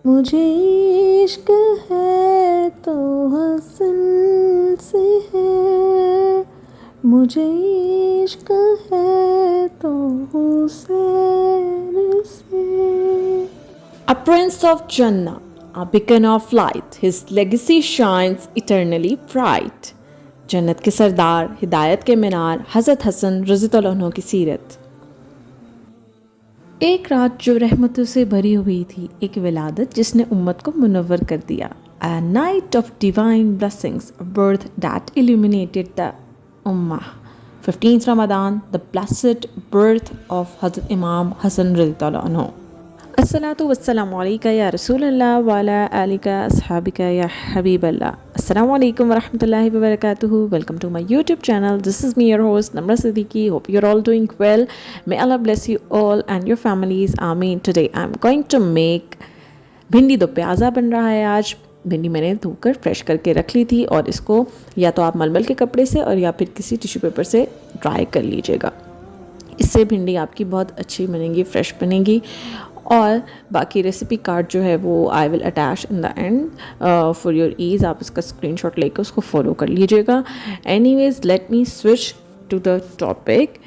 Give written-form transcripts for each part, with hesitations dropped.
मुझे इश्क है तो हसन से है, मुझे इश्क है तो हुसैन से। A prince of Jannah, a beacon of light, his legacy shines eternally bright. जन्नत के सरदार, हिदायत के मीनार, हज़रत हसन रज़ियल्लाहु अन्हु की सीरत। एक रात जो रहमतों से भरी हुई थी, एक विलादत जिसने उम्मत को मुनव्वर कर दिया। A night of divine blessings, a birth that illuminated the ummah. 15th Ramadan, the blessed birth of Hazrat Imam Hassan रज़ियल्लाहु अन्हु। अस्सलातु वस्सलामु अलैका या रसूलल्लाह व अला आलिका अस्हाबिका या हबीबल्लाह। अस्सलामु अलैकुम व रहमतुल्लाहि व बरकातुहू। Welcome to my YouTube channel. This is me, your host Namra Siddiqui. Hope you're all doing well. May Allah bless you all and your families. Ameen. Today I'm going to make भिंडी दो प्याज़ा बन रहा है। आज भिंडी मैंने धोकर fresh करके रख ली थी और इसको या तो आप मलमल के कपड़े से और या फिर किसी टिश्यू पेपर से ड्राई कर लीजिएगा। इससे भिंडी आपकी बहुत अच्छी बनेगी, फ्रेश बनेगी। और बाकी रेसिपी कार्ड जो है वो I will attach in the end for your ease. आप इसका स्क्रीनशॉट लेकर उसको फॉलो कर लीजिएगा। Anyways let me switch to the topic.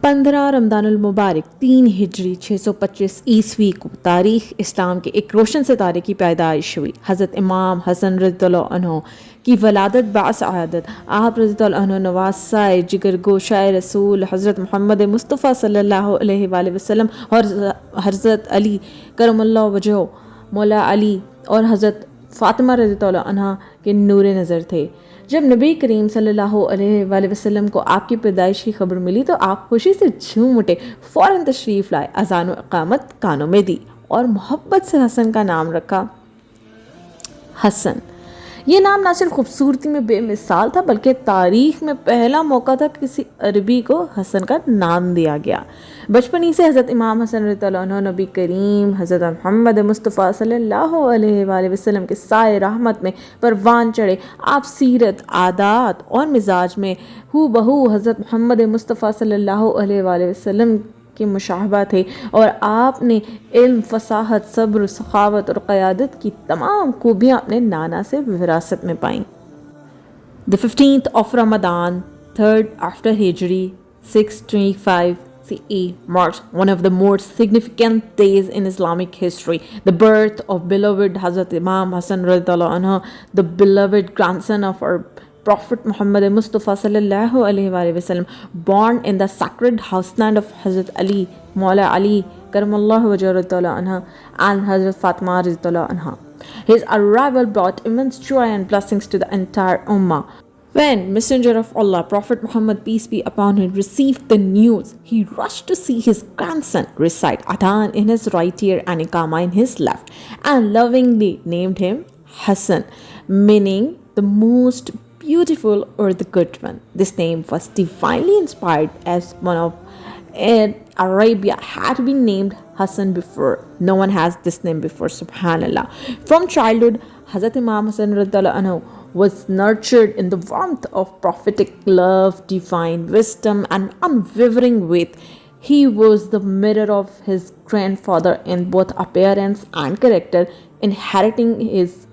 15 रमज़ानुल मुबारक 3 हिजरी 625 ईस्वी को तारीख़ इस्लाम के एक रोशन सितारे की पैदाइश हुई। हज़रत इमाम हसन रज़ियल्लाहु अन्हु की वलादत बासआदत, आप रज़ियल्लाहु अन्हु नवासाए जिगर गोशाए रसूल हज़रत मोहम्मद मुस्तफ़ा सल्लल्लाहु अलैहि वसल्लम और हज़रत अली करमल्लाहु वजहहु मौला अली और हज़रत फ़ातिमा रज़ियल्लाहु अन्हा के नूरे नज़र थे। जब नबी करीम सल्लल्लाहु अलैहि वसल्लम को आपकी पैदाइश की खबर मिली तो आप खुशी से झूम उठे, फ़ौरन तशरीफ़ लाए, अज़ान व इक़ामत कानों में दी और मोहब्बत से हसन का नाम रखा। हसन ये नाम ना सिर्फ खूबसूरती में बेमिसाल था बल्कि तारीख़ में पहला मौका था किसी अरबी को हसन का नाम दिया गया। बचपन ही से हज़रत इमाम हसन रज़ियल्लाहु अन्हु नबी करीम हज़रत मोहम्मद मुस्तफ़ा सल्लल्लाहु अलैहि वसल्लम के साए रहमत में परवान चढ़े। आप सीरत, आदात और मिजाज में हू बहू हज़रत मोहम्मद मुस्तफ़ा सल्लल्लाहु अलैहि वसल्लम के मुशाहबा थे और आपने इल्म, फसाहत, सब्र, सखावत और क़यादत की तमाम खूबियाँ अपने नाना से विरासत में पाईं। The 15th of Ramadan, 3rd after Hijri, 625 CE marks one of the most significant days in Islamic history. The birth of beloved Hazrat Imam Hassan radiallahu anhu, the beloved grandson of our Prophet Muhammad Mustafa sallallahu alaihi wasallam, born in the sacred houseland of Hazrat Ali, Maula Ali karamallahu wajhahu radiallahu anha, and Hazrat Fatima radiallahu anha. His arrival brought immense joy and blessings to the entire ummah. When Messenger of Allah, Prophet Muhammad, peace be upon him, received the news, he rushed to see his grandson recite Adhan in his right ear and Iqama in his left, and lovingly named him Hassan, meaning the most beautiful or the good one. This name was divinely inspired as one of Arabia had been named Hassan before. No one has this name before, subhanallah. From childhood, Hazrat Imam Hassan radiallahu anhu was nurtured in the warmth of prophetic love, divine wisdom and unwavering faith. He was the mirror of his grandfather in both appearance and character, inheriting his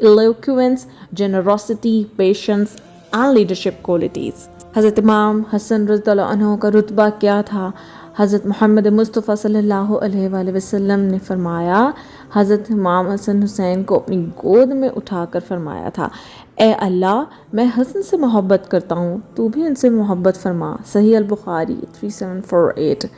eloquence, generosity, patience and leadership qualities. हज़रत इमाम हसन रज़ियल्लाहु अन्हु का रुतबा क्या था? हज़रत मोहम्मद मुस्तफ़ा सल्लल्लाहु अलैहि वसल्लम ने फरमाया, हज़रत इमाम हसन हुसैन को अपनी गोद में उठाकर फरमाया था, ए अल्लाह, मैं हसन से मोहब्बत करता हूँ, तू भी उनसे मोहब्बत फरमा। सही अल Bukhari 3748.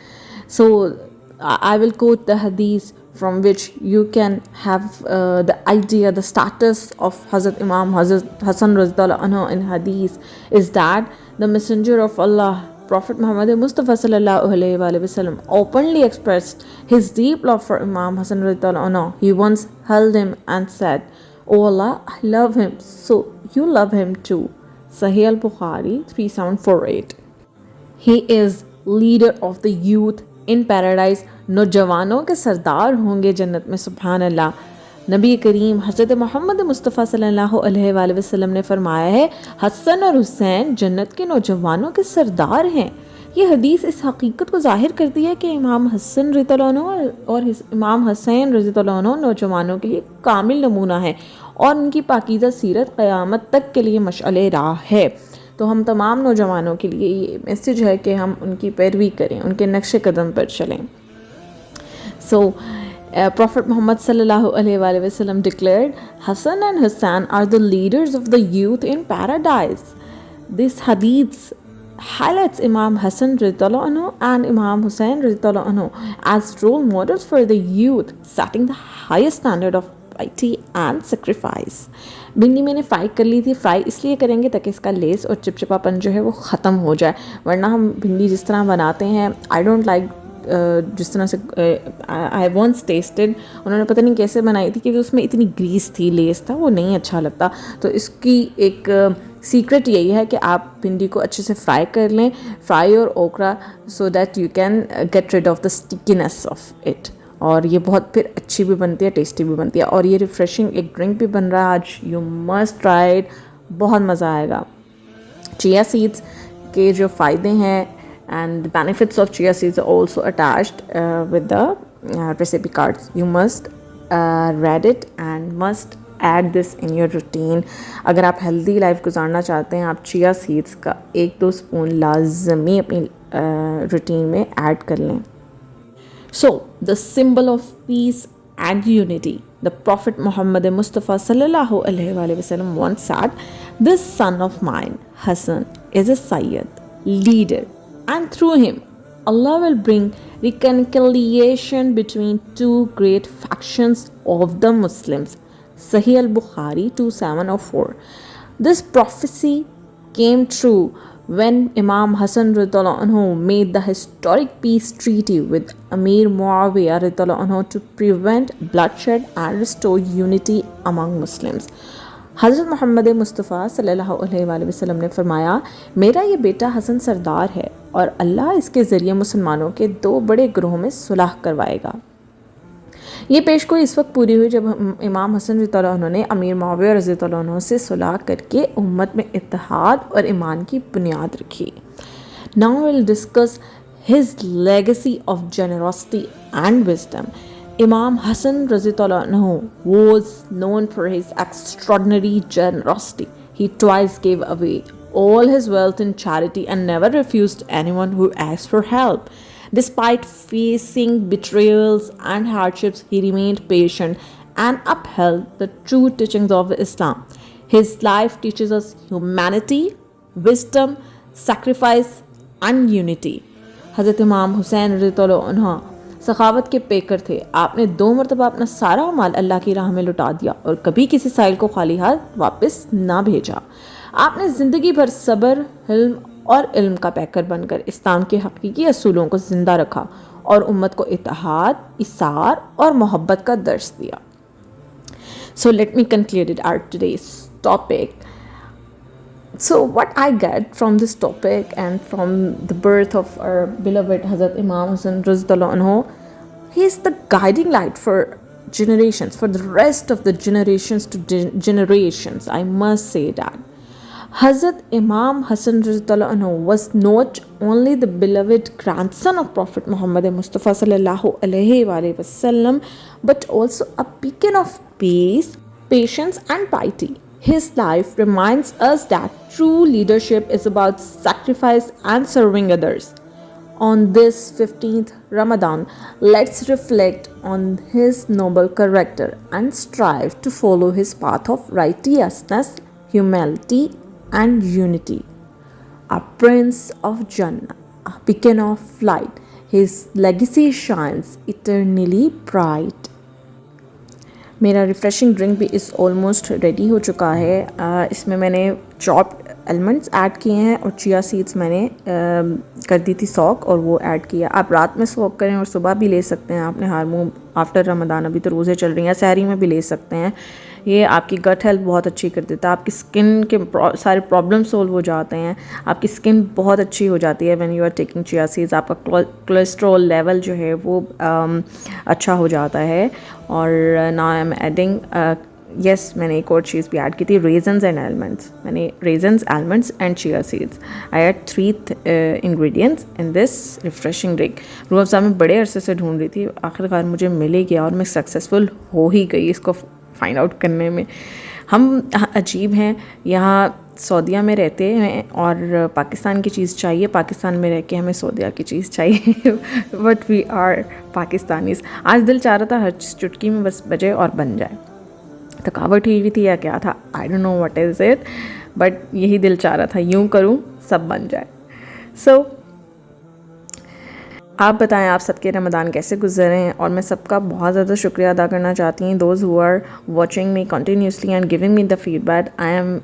So I will quote the hadith from which you can have the idea, the status of Hazrat Imam Hazrat Hassan Razdallahu anhu in hadith is that the Messenger of Allah, Prophet Muhammad Mustafa sallallahu alaihi wasallam, openly expressed his deep love for Imam Hassan Razdallahu anhu. He once held him and said, "Oh Allah, I love him, so you love him too." Sahih al-Bukhari 3748. He is leader of the youth in paradise. नौजवानों के सरदार होंगे जन्नत में, सुभान अल्लाह। नबी करीम हज़रत मोहम्मद मुस्तफ़ा सल्लल्लाहु अलैहि वसल्लम ने फरमाया है, हसन और हुसैन जन्नत के नौजवानों के सरदार हैं। ये हदीस इस हकीकत को ज़ाहिर करती है कि इमाम हसन रज़ियल्लाहु अन्हु और इमाम हुसैन रज़ियल्लाहु अन्हु नौजवानों के लिए कामिल नमूना है और उनकी पाकीज़ा सीरत क़यामत तक के लिए मशअले राह है। तो हम तमाम नौजवानों के लिए ये मैसेज है कि हम उनकी पैरवी करें, उनके नक्शे कदम पर चलें। So, Prophet Muhammad sallallahu alaihi wasallam declared, Hassan and Hussein are the leaders of the youth in paradise. This hadith highlights Imam Hassan radhiyallahu anhu and Imam Hussein radhiyallahu anhu as role models for the youth, setting the highest standard of piety and sacrifice. भिंडी मैंने fry कर ली थी। Fry इसलिए करेंगे ताकि इसका less और चिपचिपापन जो है वो ख़त्म हो जाए, वरना हम भिंडी जिस तरह बनाते हैं, आई डोंट लाइक जिस तरह से आई वॉन्ट्स टेस्टेड, उन्होंने पता नहीं कैसे बनाई थी क्योंकि उसमें इतनी ग्रीस थी, लेस था, वो नहीं अच्छा लगता। तो इसकी एक सीक्रेट यही है कि आप भिंडी को अच्छे से फ्राई कर लें, फ्राई और okra, so that you can get rid of the stickiness of it, और ये बहुत फिर अच्छी भी बनती है, टेस्टी भी बनती है। और ये रिफ़्रेशिंग एक ड्रिंक भी बन रहा है आज, यू मस्ट ट्राई इट, बहुत मज़ा आएगा। चिया सीड्स के जो फ़ायदे हैं and the benefits of chia seeds are also attached with the recipe cards. You must read it and must add this in your routine. अगर आप healthy life गुजारना चाहते हैं, आप chia seeds का 1-2 स्पून लाजमी अपनी routine में add कर लें। So, the symbol of peace and unity. The Prophet Muhammad Mustafa sallallahu alaihi wasallam once said, "This son of mine, Hassan, is a Sayyid, leader, and through him Allah will bring reconciliation between two great factions of the Muslims." Sahih al-Bukhari 2704. This prophecy came true when Imam Hassan radhiyallahu anhu made the historic peace treaty with Amir Muawiyah radhiyallahu anhu to prevent bloodshed and restore unity among Muslims. हज़रत मोहम्मद मुस्तफ़ा सल्लल्लाहु अलैहि वसल्लम ने फरमाया, मेरा ये बेटा हसन सरदार है और अल्लाह इसके ज़रिए मुसलमानों के 2 बड़े ग्रोह में सुलह करवाएगा। ये पेशगोई इस वक्त पूरी हुई जब इमाम हसन रज़ियल्लाहु अन्हु ने अमीर मुआविया रज़ियल्लाहु अन्हु से सुलह करके उम्मत में इत्तेहाद और ईमान की बुनियाद रखी। Now will discuss his legacy of generosity and wisdom. Imam Hassan Razitullah Anhu was known for his extraordinary generosity. He twice gave away all his wealth in charity and never refused anyone who asked for help. Despite facing betrayals and hardships, he remained patient and upheld the true teachings of Islam. His life teaches us humanity, wisdom, sacrifice and unity. Hazrat Imam Hussain Razitullah Anhu सखावत के picker थे। आपने 2 मरतबा अपना सारा माल अल्लाह की राह में लुटा दिया और कभी किसी साइल को खाली हाथ वापस ना भेजा। आपने ज़िंदगी भर सब्र, हिल्म और इल्म का पैकर बनकर इस्लाम के हकीकी असूलों को ज़िंदा रखा और उम्मत को इत्तेहाद, इसार और मोहब्बत का दर्स दिया। So let me conclude our today's topic. So what I get from this topic and from the birth of our beloved Hazrat Imam Hussain Razitullah Anhu, he is the guiding light for generations, for the rest of the generations to generations. I must say that Hazrat Imam Hassan Razitullah Anhu was not only the beloved grandson of Prophet Muhammad Mustafa sallallahu alaihi wasallam, but also a beacon of peace, patience and piety. His life reminds us that true leadership is about sacrifice and serving others. On this 15th Ramadan, let's reflect on his noble character and strive to follow his path of righteousness, humility, and unity. A prince of Jannah, a beacon of light, his legacy shines eternally bright. मेरा refreshing drink भी इस almost ready हो चुका है। इसमें मैंने chopped almonds add किए हैं और चिया सीड्स मैंने कर दी थी सॉक और वो ऐड किया। आप रात में सॉक करें और सुबह भी ले सकते हैं। आपने हारमोन आफ्टर रमदान, अभी तो रोज़े चल रही हैं, सहरी में भी ले सकते हैं। ये आपकी गट हेल्थ बहुत अच्छी कर देता है, आपकी स्किन के सारे प्रॉब्लम सोल्व हो जाते हैं, आपकी स्किन बहुत अच्छी हो जाती है when you are taking chia seeds. आपका कोलेस्ट्रॉल लेवल जो है वो अच्छा हो जाता है। और now I am adding yes मैंने एक और चीज़ भी ऐड की थी, रेजन्स एंड आलमंड्स। मैंने raisins, almonds and chia seeds, I add 3 ingredients in this refreshing drink. Rooh Afza में बड़े अरसे से ढूंढ रही थी, आखिरकार मुझे मिल ही गया और मैं सक्सेसफुल हो ही गई इसको फाइंड आउट करने में। हम अजीब हैं, यहाँ सऊदीया में रहते हैं और पाकिस्तान की चीज़ चाहिए, पाकिस्तान में रह के हमें सऊदीया की चीज़ चाहिए बट वी आर पाकिस्तानीज़। आज दिल चाह रहा था हर चुटकी में बस बजे और बन जाए। थकावट हुई थी या क्या था, I don't know what is it, but यही दिल चाह रहा था, यूं करूं सब बन जाए। सो आप बताएं आप सबके रमज़ान कैसे गुजरे हैं। और मैं सबका बहुत ज़्यादा शुक्रिया अदा करना चाहती हूँ, those who are watching me continuously and giving me the feedback. I am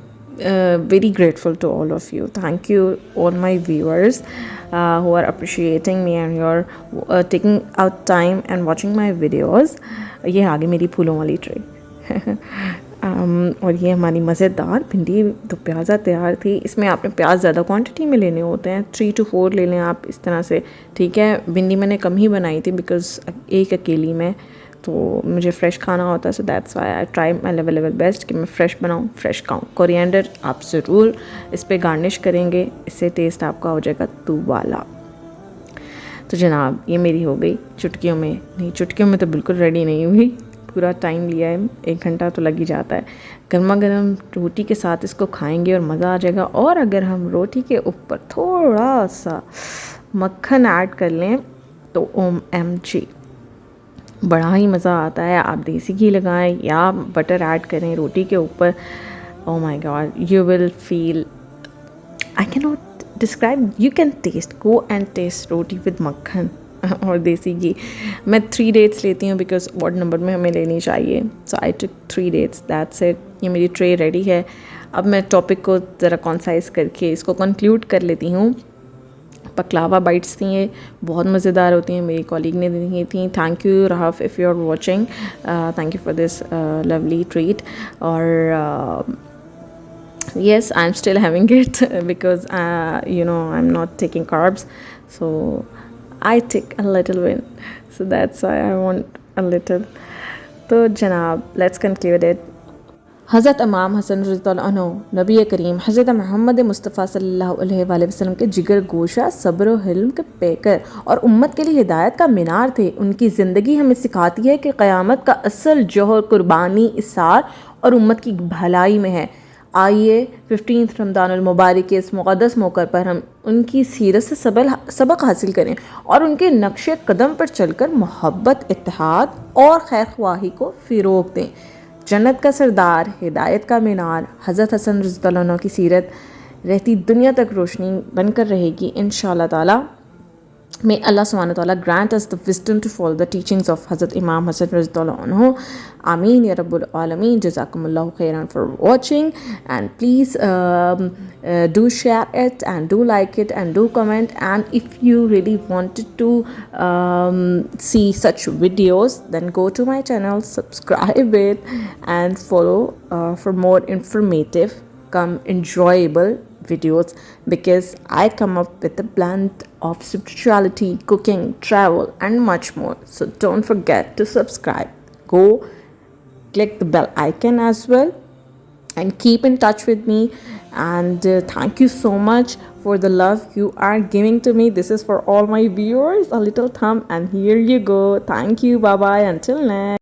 very grateful to all of you. Thank you all my viewers who are appreciating me and you're taking out time and watching my videos. ये आ गई मेरी फूलों वाली tray और ये हमारी मज़ेदार भिंडी तो प्याज़ा तैयार थी। इसमें आपने प्याज ज़्यादा क्वांटिटी में लेने होते हैं, 3 to 4 ले लें आप इस तरह से, ठीक है। भिंडी मैंने कम ही बनाई थी बिकॉज़ एक अकेली में तो मुझे फ़्रेश खाना होता है, so that's why I try my level best कि मैं फ़्रेश बनाऊँ, फ़्रेश खाऊँ। कोरिएंडर आप ज़रूर इस पर गार्निश करेंगे, इससे टेस्ट आपका हो जाएगा दूबाला। तो जनाब ये मेरी हो गई चुटकियों में, नहीं चुटकियों में तो बिल्कुल रेडी नहीं हुई, पूरा टाइम लिया है, 1 घंटा तो लग ही जाता है। गर्मा गर्म रोटी के साथ इसको खाएंगे और मज़ा आ जाएगा। और अगर हम रोटी के ऊपर थोड़ा सा मक्खन ऐड कर लें तो OMG बड़ा ही मज़ा आता है। आप देसी घी लगाएं या बटर ऐड करें रोटी के ऊपर, oh my god you will feel, I can not describe, you can taste, go and taste roti with makkhan और देसी घी। मैं 3 डेट्स लेती हूँ बिकॉज ऑड नंबर में हमें लेनी चाहिए, सो आई टुक 3 डेट्स, दैट्स इट। ये मेरी ट्रे रेडी है। अब मैं टॉपिक को ज़रा कॉन्साइज करके इसको कंक्लूड कर लेती हूँ। पकलावा बाइट्स थी, ये बहुत मज़ेदार होती हैं, मेरी कॉलीग ने दी थी। Thank you Rahaf if you are watching, thank you for this lovely treat. और yes, I'm still having it because I'm not taking carbs, so I take a little bit, so that's why I want a little. तो जनाब let's conclude it. हज़रत इमाम हसन रज़ियल्लाहु अन्हु नबी करीम हज़रत मोहम्मद मुस्तफ़ा सल्लल्लाहु अलैहि वसल्लम के जिगर गोशा, सब्र व हिल्म के पेकर और उम्मत के लिए हिदायत का मीनार थे। उनकी ज़िंदगी हमें सिखाती है कि क़यामत का असल जौहर कुर्बानी, इसार और उम्मत की भलाई में है। आइए 15 रमज़ानुल मुबारक के इस मुक़द्दस मौके पर हम उनकी सीरत से सबक हासिल करें और उनके नक्शे कदम पर चलकर मोहब्बत, इत्तेहाद और खैरख्वाही को फ़रोग़ दें। जन्नत का सरदार, हिदायत का मीनार हज़रत हसन रज़ियल्लाहु अन्हु की सीरत रहती दुनिया तक रोशनी बनकर रहेगी इंशाअल्लाह ताला। May Allah subhanahu wa ta'ala grant us the wisdom to follow the teachings of Hazrat Imam Hassan Razidullah anhu. Ameen ya Rabbul Alameen. Jazakumullahu khairan for watching, and please do share it and do like it and do comment. And if you really wanted to see such videos, then go to my channel, subscribe it and follow for more informative enjoyable videos, because I come up with a blend of spirituality, cooking, travel and much more. So don't forget to subscribe. Go click the bell icon as well and keep in touch with me. And thank you so much for the love you are giving to me. This is for all my viewers, a little thumb, and here you go. Thank you. Bye bye until next.